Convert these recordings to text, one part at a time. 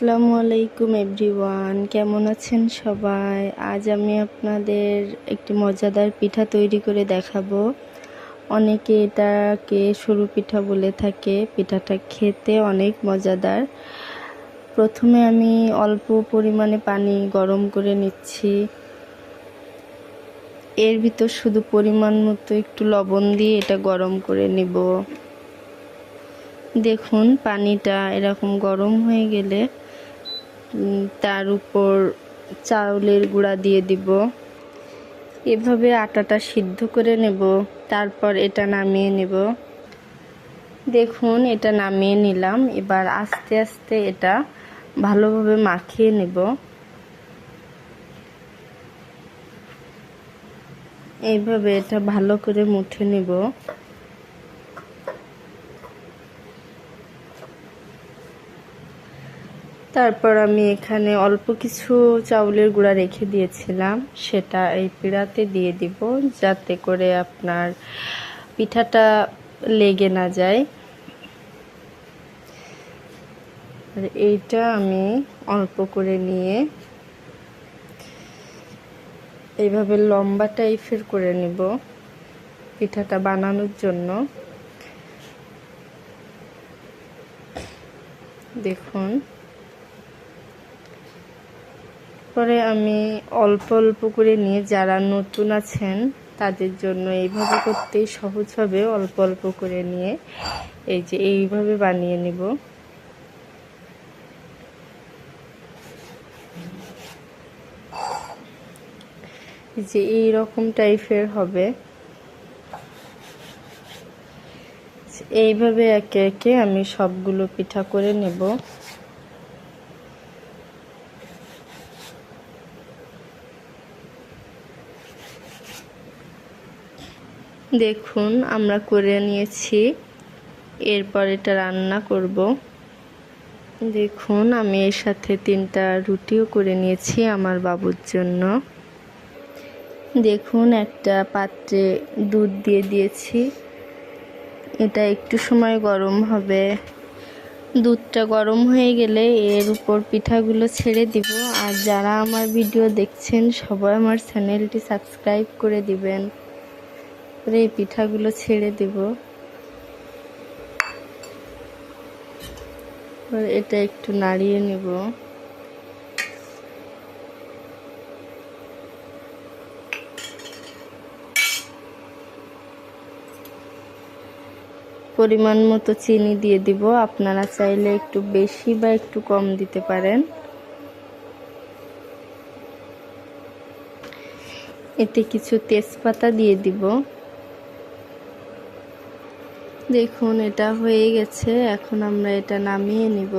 আসসালামু আলাইকুম এভরিওয়ান, কেমন আছেন সবাই? আজ আমি আপনাদের একটি মজাদার পিঠা তৈরি করে দেখাবো। অনেকে এটাকে সরু পিঠা বলে থাকে। পিঠাটা খেতে অনেক মজাদার। প্রথমে আমি অল্প পরিমাণে পানি গরম করে নিচ্ছি। এর ভিতর শুধু পরিমাণ মতো একটু লবণ দিয়ে এটা গরম করে নিব। দেখুন পানিটা এরকম গরম হয়ে গেলে তার উপর চাউলের গুঁড়া দিয়ে দিব। এভাবে আটাটা সিদ্ধ করে নেব, তারপর এটা নামিয়ে নেব। দেখুন এটা নামিয়ে নিলাম। এবার আস্তে আস্তে এটা ভালোভাবে মাখিয়ে নেব। এইভাবে এটা ভালো করে মুঠে নেব। তারপর আমি এখানে অল্প কিছু চাউলের গুঁড়া রেখে দিয়েছিলাম, সেটা এই পিঠাতে দিয়ে দিব, যাতে করে আপনার পিঠাটা লেগে না যায়। আর এইটা আমি অল্প করে নিয়ে এইভাবে লম্বা টাইপের করে নিব পিঠাটা বানানোর জন্য। দেখুন পরে আমি অল্প অল্প করে নিয়ে, যারা নতুন আছেন তাদের জন্য এইভাবে করতেই সহজ হবে। অল্প অল্প করে নিয়ে এই যে এইভাবে বানিয়ে নিব। যে এই রকম টাইপের হবে। এইভাবে একে একে আমি সবগুলো পিঠা করে নেব। দেখুন আমরা করে নিয়েছি। এরপর এটা রান্না করব। দেখুন আমি এর সাথে 3টা রুটিও করে নিয়েছি আমার বাবুর জন্য। দেখুন একটা পাত্রে দুধ দিয়ে দিয়েছি। এটা একটু সময় গরম হবে। দুধটা গরম হয়ে গেলে এর উপর পিঠাগুলো ছেড়ে দিব। আর যারা আমার ভিডিও দেখছেন সবাই আমার চ্যানেলটি সাবস্ক্রাইব করে দিবেন। এই পিঠাগুলো ছেড়ে দিব। এটা একটু নাড়িয়ে নেব। পরিমাণ মতো চিনি দিয়ে দিব। আপনারা চাইলে একটু বেশি বা একটু কম দিতে পারেন। এতে কিছু তেজপাতা দিয়ে দিব। দেখুন এটা হয়ে গেছে। এখন আমরা এটা নামিয়ে নিব।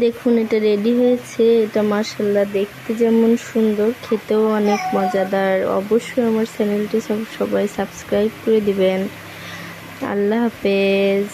দেখুন এটা রেডি হয়েছে। এটা মাশাআল্লাহ দেখতে যেমন সুন্দর, খেতেও অনেক মজাদার। অবশ্যই আমার চ্যানেলটি সবাই সাবস্ক্রাইব করে দিবেন। আল্লাহ হাফেজ।